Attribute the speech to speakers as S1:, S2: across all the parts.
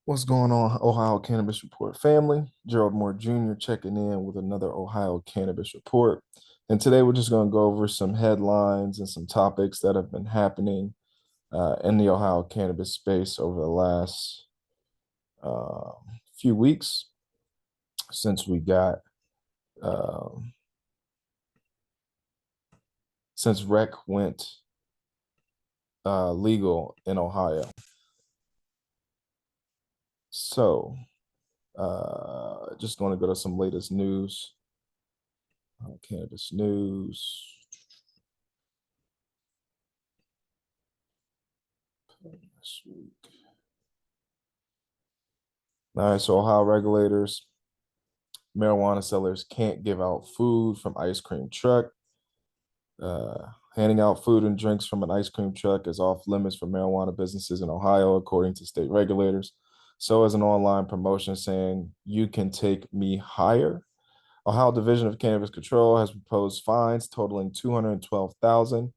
S1: What's going on, Ohio Cannabis Report family? Gerald Moore Jr. checking in with another Ohio Cannabis Report. And today we're just going to go over some headlines and some topics that have been happening in the Ohio cannabis space over the last uh, few weeks since we got, um, since rec went legal in Ohio. So, just going to go to some latest news, cannabis news. This week. All right, so Ohio regulators, marijuana sellers can't give out food from ice cream truck. Handing out food and drinks from an ice cream truck is off limits for marijuana businesses in Ohio, according to state regulators. So, as an online promotion saying, "You can take me higher." Ohio Division of Cannabis Control has proposed fines totaling $212,000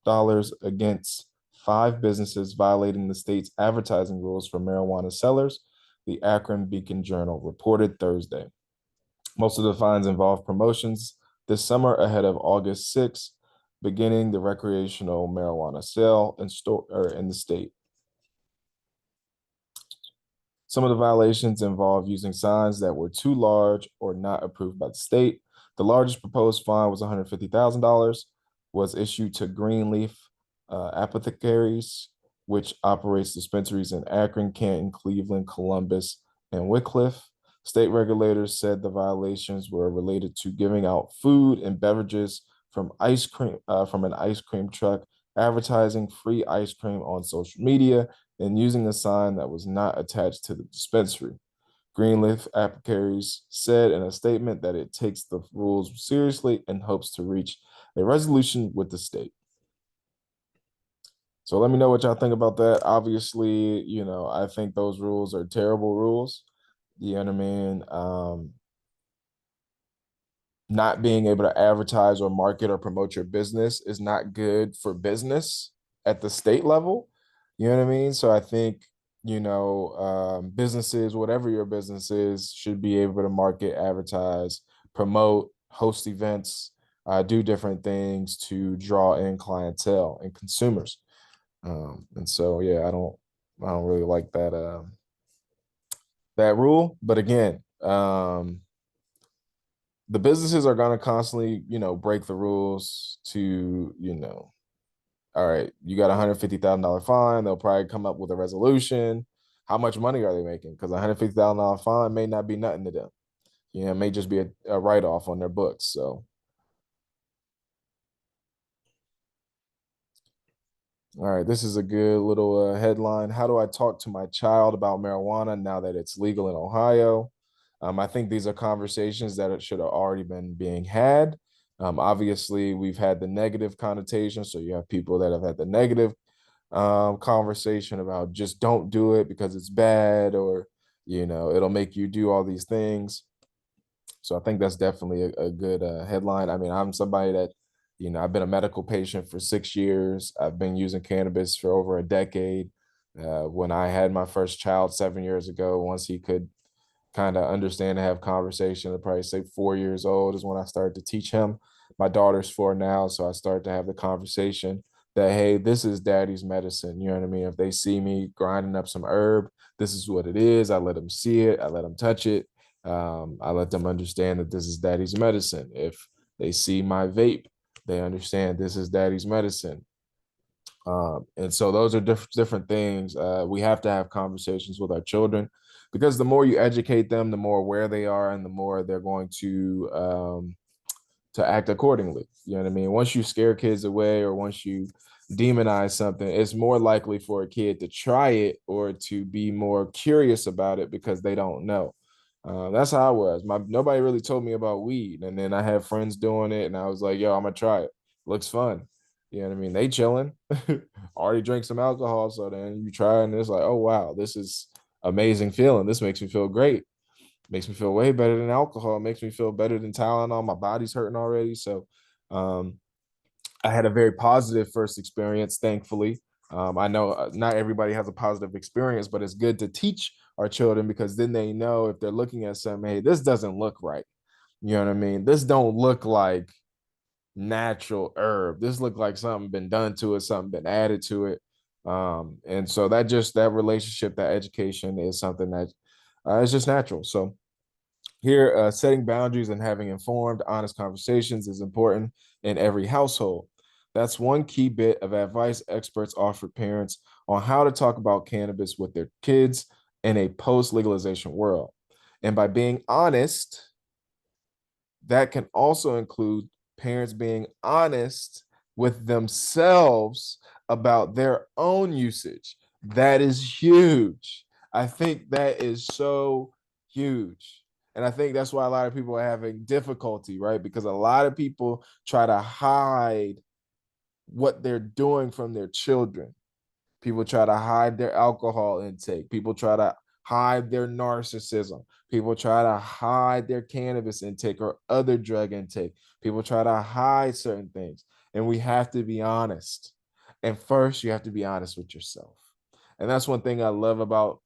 S1: dollars against five businesses violating the state's advertising rules for marijuana sellers, the Akron Beacon Journal reported Thursday. Most of the fines involve promotions this summer ahead of August 6th, beginning the recreational marijuana sale in the state. Some of the violations involve using signs that were too large or not approved by the state. The largest proposed fine was $150,000, was issued to Greenleaf Apothecaries, which operates dispensaries in Akron, Canton, Cleveland, Columbus, and Wickliffe. State regulators said the violations were related to giving out food and beverages from an ice cream truck, advertising free ice cream on social media, and using a sign that was not attached to the dispensary. Greenleaf Apothecaries said in a statement that it takes the rules seriously and hopes to reach a resolution with the state. So let me know what y'all think about that. Obviously, I think those rules are terrible rules. You know what I mean? Not being able to advertise or market or promote your business is not good for business at the state level. You know what I mean? So I think, businesses, whatever your business is, should be able to market, advertise, promote, host events, do different things to draw in clientele and consumers. And so, yeah, I don't really like that rule. But again, the businesses are going to constantly, break the rules to, all right, you got $150,000 fine. They'll probably come up with a resolution. How much money are they making? Because $150,000 fine may not be nothing to them. It may just be a write-off on their books. So, all right, this is a good little headline. How do I talk to my child about marijuana now that it's legal in Ohio? I think these are conversations that should have already been being had. Obviously, we've had the negative connotation. So you have people that have had the negative conversation about just don't do it because it's bad or, it'll make you do all these things. So I think that's definitely a good headline. I mean, I'm somebody that, I've been a medical patient for 6 years. I've been using cannabis for over a decade. When I had my first child 7 years ago, once he could kind of understand and have conversation, I'd probably say 4 years old is when I started to teach him. My daughter's 4 now, so I started to have the conversation that, hey, this is daddy's medicine. You know what I mean? If they see me grinding up some herb, this is what it is. I let them see it. I let them touch it. I let them understand that this is daddy's medicine. If they see my vape, they understand this is daddy's medicine. And so those are different things. We have to have conversations with our children because the more you educate them, the more aware they are, and the more they're going to act accordingly. You know what I mean? Once you scare kids away or once you demonize something, it's more likely for a kid to try it or to be more curious about it because they don't know. That's how I was. Nobody really told me about weed, and then I had friends doing it, and I was like, "Yo, I'm gonna try it. Looks fun." You know what I mean? They chilling, already drink some alcohol, so then you try, and it's like, "Oh wow, this is amazing feeling. This makes me feel great. Makes me feel way better than alcohol. Makes me feel better than Tylenol. My body's hurting already." So, um, I had a very positive first experience, thankfully. I know not everybody has a positive experience, but it's good to teach our children because then they know if they're looking at something, hey, this doesn't look right. You know what I mean? This don't look like natural herb. This looked like something been done to it, something been added to it. And so that relationship, that education is something that is just natural. So here, setting boundaries and having informed, honest conversations is important in every household. That's one key bit of advice experts offer parents on how to talk about cannabis with their kids in a post legalization world. And by being honest, that can also include parents being honest with themselves about their own usage. That is huge. I think that is so huge. And I think that's why a lot of people are having difficulty, right? Because a lot of people try to hide what they're doing from their children. People try to hide their alcohol intake. People try to hide their narcissism. People try to hide their cannabis intake or other drug intake. People try to hide certain things. And we have to be honest. And first, you have to be honest with yourself. And that's one thing I love about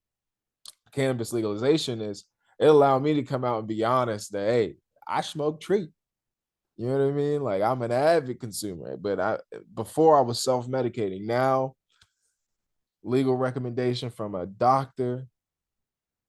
S1: cannabis legalization is it allowed me to come out and be honest that, hey, I smoke tree. You know what I mean? Like I'm an avid consumer, but before I was self-medicating. Now legal recommendation from a doctor,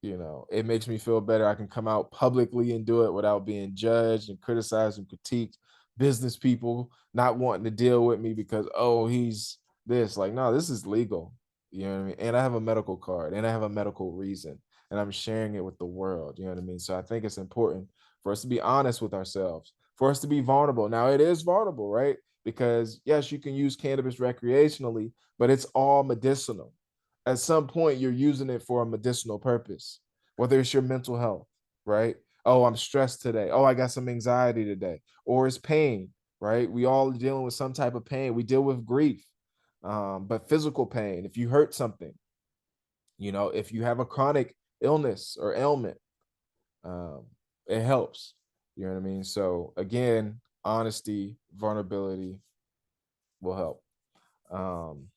S1: it makes me feel better. I can come out publicly and do it without being judged and criticized and critiqued. Business people not wanting to deal with me because, oh, he's this. Like, no, this is legal. You know what I mean? And I have a medical card and I have a medical reason and I'm sharing it with the world. You know what I mean? So I think it's important for us to be honest with ourselves, for us to be vulnerable. Now, it is vulnerable, right? Because, yes, you can use cannabis recreationally, but it's all medicinal. At some point you're using it for a medicinal purpose, whether it's your mental health, right? Oh, I'm stressed today. Oh, I got some anxiety today. Or it's pain, right? We all are dealing with some type of pain. We deal with grief, but physical pain. If you hurt something, if you have a chronic illness or ailment, um, it helps. You know what I mean? So again, honesty, vulnerability will help. Um,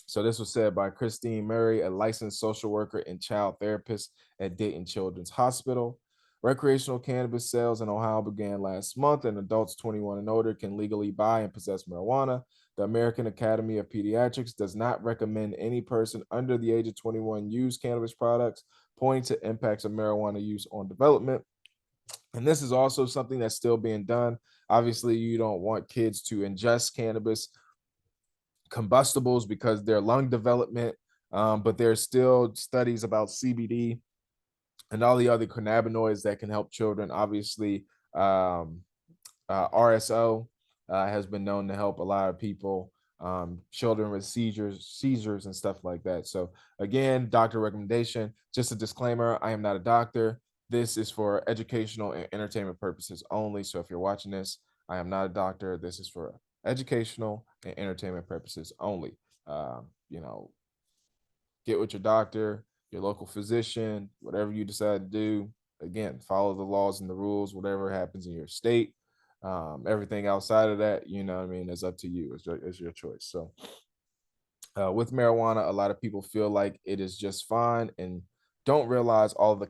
S1: So this was said by Christine Murray, a licensed social worker and child therapist at Dayton Children's Hospital. Recreational cannabis sales in Ohio began last month, and adults 21 and older can legally buy and possess marijuana. The American Academy of Pediatrics does not recommend any person under the age of 21 use cannabis products, pointing to impacts of marijuana use on development. And this is also something that's still being done. Obviously, you don't want kids to ingest cannabis combustibles because their lung development, but there's still studies about CBD and all the other cannabinoids that can help children. Obviously, RSO has been known to help a lot of people, children with seizures and stuff like that. So again, doctor recommendation. Just a disclaimer: I am not a doctor. This is for educational and entertainment purposes only. So if you're watching this, I am not a doctor. This is for educational and entertainment purposes only. You know, get with your doctor, your local physician, whatever you decide to do. Again, follow the laws and the rules, whatever happens in your state. Everything outside of that, you know what I mean, is up to you. It's your choice. So with marijuana, a lot of people feel like it is just fine and don't realize all of the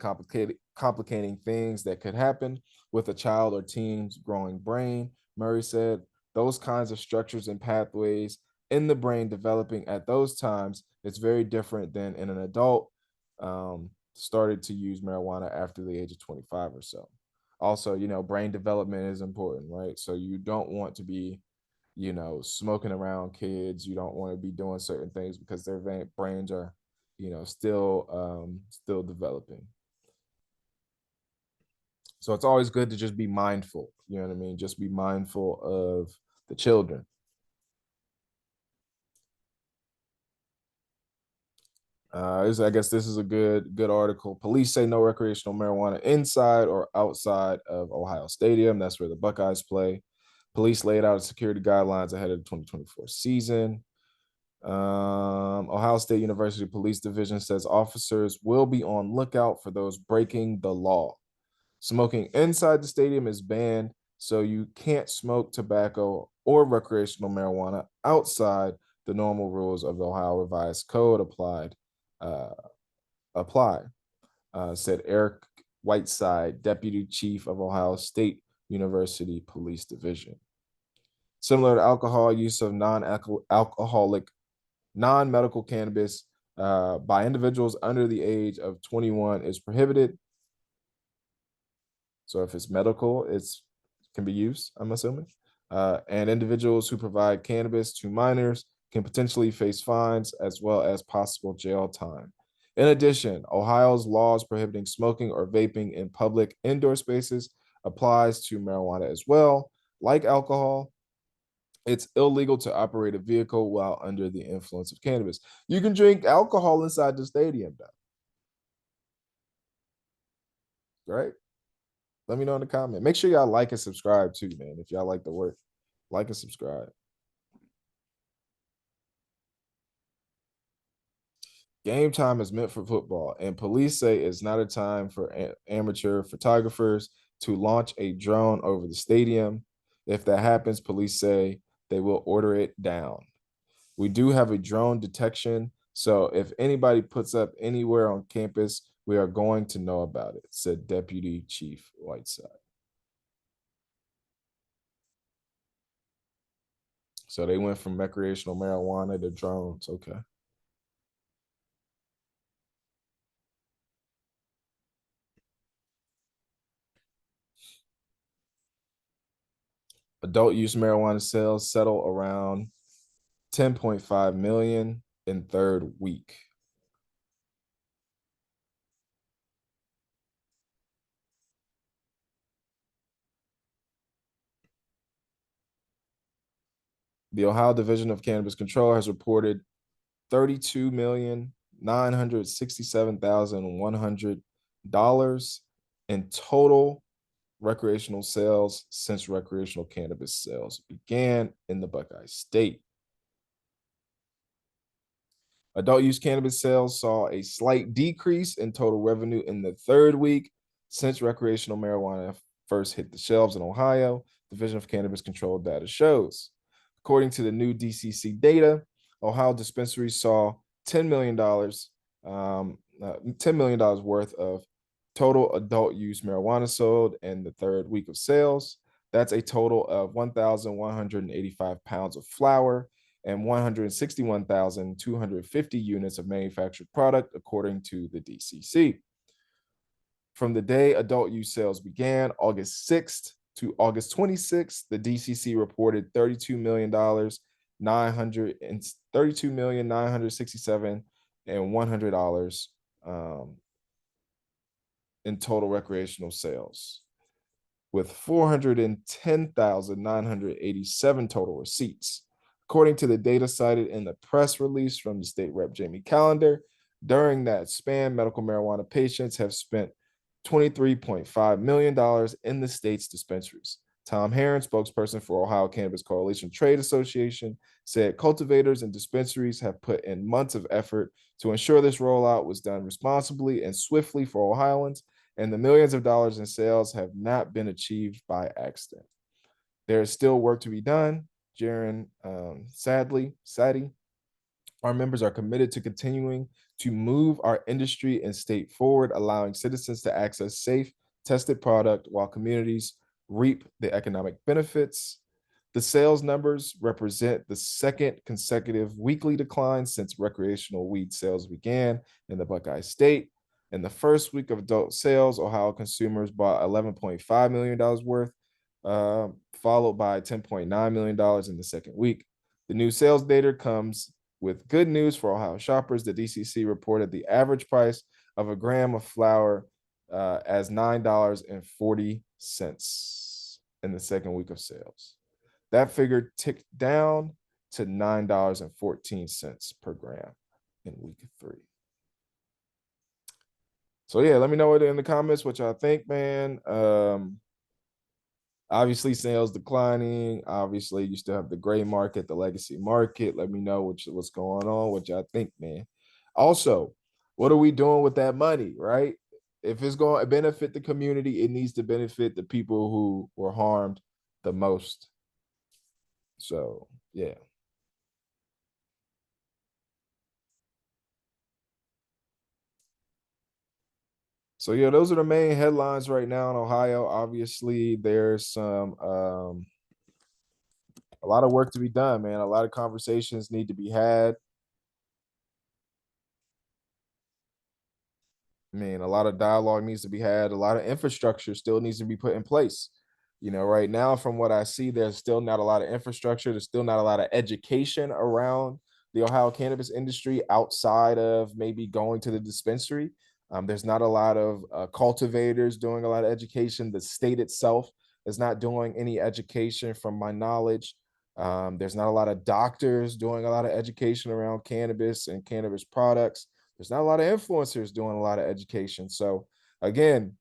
S1: complicating things that could happen with a child or teen's growing brain. Murray said those kinds of structures and pathways in the brain developing at those times, it's very different than in an adult started to use marijuana after the age of 25 or so. Also, brain development is important, right? So you don't want to be smoking around kids. You don't want to be doing certain things because their brains are, still developing. So it's always good to just be mindful. You know what I mean? Just be mindful of the children. I guess this is a good article. Police say no recreational marijuana inside or outside of Ohio Stadium. That's where the Buckeyes play. Police laid out security guidelines ahead of the 2024 season. Ohio State University Police Division says officers will be on lookout for those breaking the law. Smoking inside the stadium is banned, so you can't smoke tobacco or recreational marijuana outside the normal rules of the Ohio Revised Code uh, apply, said Eric Whiteside, Deputy Chief of Ohio State University Police Division. Similar to alcohol, use of non-alcoholic, non-medical cannabis by individuals under the age of 21 is prohibited. So if it's medical, it's can be used, I'm assuming. And individuals who provide cannabis to minors can potentially face fines as well as possible jail time. In addition, Ohio's laws prohibiting smoking or vaping in public indoor spaces applies to marijuana as well. Like alcohol, it's illegal to operate a vehicle while under the influence of cannabis. You can drink alcohol inside the stadium, though, right? Let me know in the comment. Make sure y'all like and subscribe too, man. If y'all like the work, like and subscribe. Game time is meant for football, and police say it's not a time for amateur photographers to launch a drone over the stadium. If that happens, police say they will order it down. We do have a drone detection, so if anybody puts up anywhere on campus, we are going to know about it, said Deputy Chief Whiteside. So they went from recreational marijuana to drones. Okay. Adult use marijuana sales settle around 10.5 million in third week. The Ohio Division of Cannabis Control has reported 32,967,100 in total recreational sales since recreational cannabis sales began in the Buckeye State. Adult use cannabis sales saw a slight decrease in total revenue in the third week since recreational marijuana first hit the shelves in Ohio, Division of Cannabis Control data shows. According to the new DCC data, Ohio dispensaries saw $10 million, $10 million worth of total adult use marijuana sold in the third week of sales. That's a total of 1,185 pounds of flower and 161,250 units of manufactured product, according to the DCC. From the day adult use sales began, August 6th to August 26th, the DCC reported $32 million, 967 and $100 in total recreational sales, with 410,987 total receipts. According to the data cited in the press release from the state rep Jamie Callender, during that span, medical marijuana patients have spent $23.5 million in the state's dispensaries. Tom Herron, spokesperson for Ohio Cannabis Coalition Trade Association, said cultivators and dispensaries have put in months of effort to ensure this rollout was done responsibly and swiftly for Ohioans, and the millions of dollars in sales have not been achieved by accident. There is still work to be done. Jaron Sadi, our members are committed to continuing to move our industry and state forward, allowing citizens to access safe, tested product while communities reap the economic benefits. The sales numbers represent the second consecutive weekly decline since recreational weed sales began in the Buckeye State. In the first week of adult sales, Ohio consumers bought $11.5 million worth, followed by $10.9 million in the second week. The new sales data comes with good news for Ohio shoppers. The DCC reported the average price of a gram of flour as $9.40 in the second week of sales. That figure ticked down to $9.14 per gram in week 3. So yeah, let me know in the comments what y'all think, man. Obviously, sales declining. Obviously, you still have the gray market, the legacy market. Let me know what's going on, what y'all think, man. Also, what are we doing with that money, right? If it's going to benefit the community, it needs to benefit the people who were harmed the most. So, yeah. So yeah, those are the main headlines right now in Ohio. Obviously, there's a lot of work to be done, man. A lot of conversations need to be had. I mean, a lot of dialogue needs to be had. A lot of infrastructure still needs to be put in place. Right now, from what I see, there's still not a lot of infrastructure. There's still not a lot of education around the Ohio cannabis industry outside of maybe going to the dispensary. There's not a lot of cultivators doing a lot of education. The state itself is not doing any education, from my knowledge. There's not a lot of doctors doing a lot of education around cannabis and cannabis products. There's not a lot of influencers doing a lot of education. So again,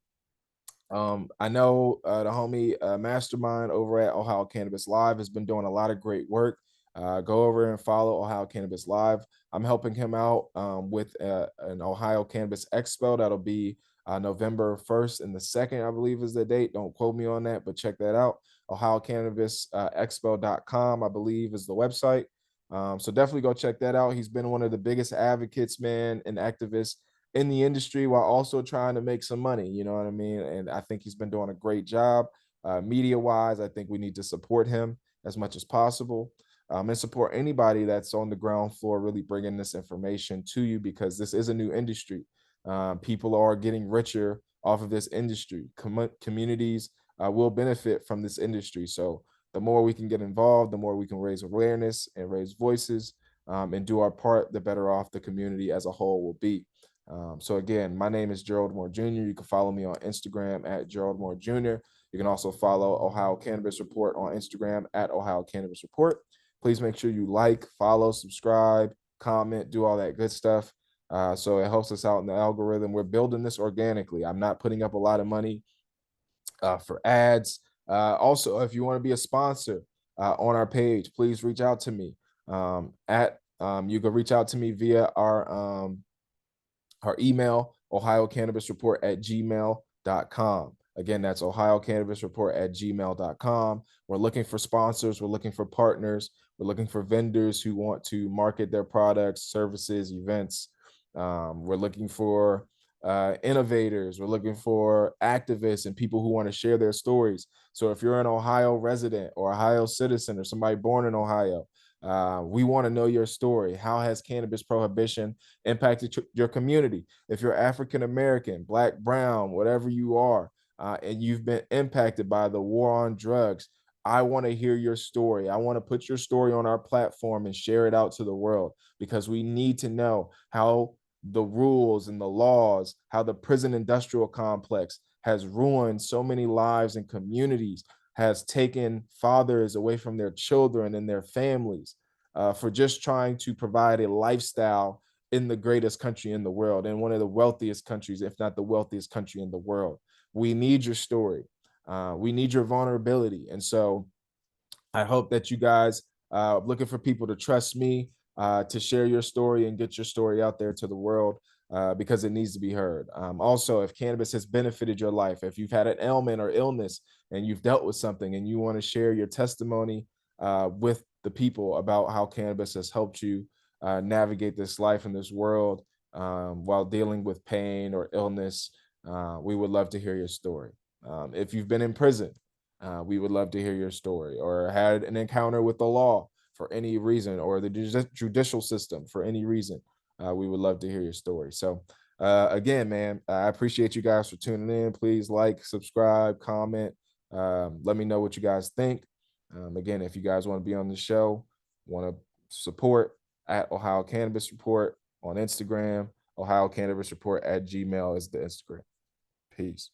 S1: I know the homie Mastermind over at Ohio Cannabis Live has been doing a lot of great work. Go over and follow Ohio Cannabis Live. I'm helping him out with an Ohio Cannabis Expo that'll be November 1st and the 2nd, I believe is the date. Don't quote me on that, but check that out. Ohio Cannabis Expo.com, I believe, is the website. So definitely go check that out. He's been one of the biggest advocates, man, and activists in the industry while also trying to make some money. You know what I mean? And I think he's been doing a great job. Media wise, I think we need to support him as much as possible, and support anybody that's on the ground floor really bringing this information to you, because this is a new industry. People are getting richer off of this industry. Communities will benefit from this industry. So the more we can get involved, the more we can raise awareness and raise voices, and do our part, the better off the community as a whole will be. So again, my name is Gerald Moore Jr. You can follow me on Instagram at Gerald Moore Jr. You can also follow Ohio Cannabis Report on Instagram at Ohio Cannabis Report. Please make sure you like, follow, subscribe, comment, do all that good stuff. So it helps us out in the algorithm. We're building this organically. I'm not putting up a lot of money for ads. Also, if you want to be a sponsor on our page, please reach out to me. You can reach out to me via our email, Ohio Cannabis Report at gmail.com. Again, that's Ohio Cannabis Report at gmail.com. We're looking for sponsors. We're looking for partners. We're looking for vendors who want to market their products, services, events. We're looking for innovators. We're looking for activists and people who want to share their stories. So if you're an Ohio resident or Ohio citizen or somebody born in Ohio, we want to know your story. How has cannabis prohibition impacted your community? If you're African American, Black, Brown, whatever you are, and you've been impacted by the war on drugs, I want to hear your story. I want to put your story on our platform and share it out to the world, because we need to know how the rules and the laws, how the prison industrial complex has ruined so many lives and communities, has taken fathers away from their children and their families, for just trying to provide a lifestyle in the greatest country in the world, and one of the wealthiest countries, if not the wealthiest country in the world. We need your story. We need your vulnerability. And so I hope that you guys looking for people to trust me, to share your story and get your story out there to the world, because it needs to be heard. Also, if cannabis has benefited your life, if you've had an ailment or illness and you've dealt with something and you want to share your testimony with the people about how cannabis has helped you navigate this life in this world, while dealing with pain or illness, we would love to hear your story. If you've been in prison, we would love to hear your story, or had an encounter with the law for any reason, or the judicial system for any reason. We would love to hear your story. So, again, man, I appreciate you guys for tuning in. Please like, subscribe, comment. Let me know what you guys think. Again, if you guys want to be on the show, want to support, at Ohio Cannabis Report on Instagram, Ohio Cannabis Report at Gmail is the Instagram. Peace.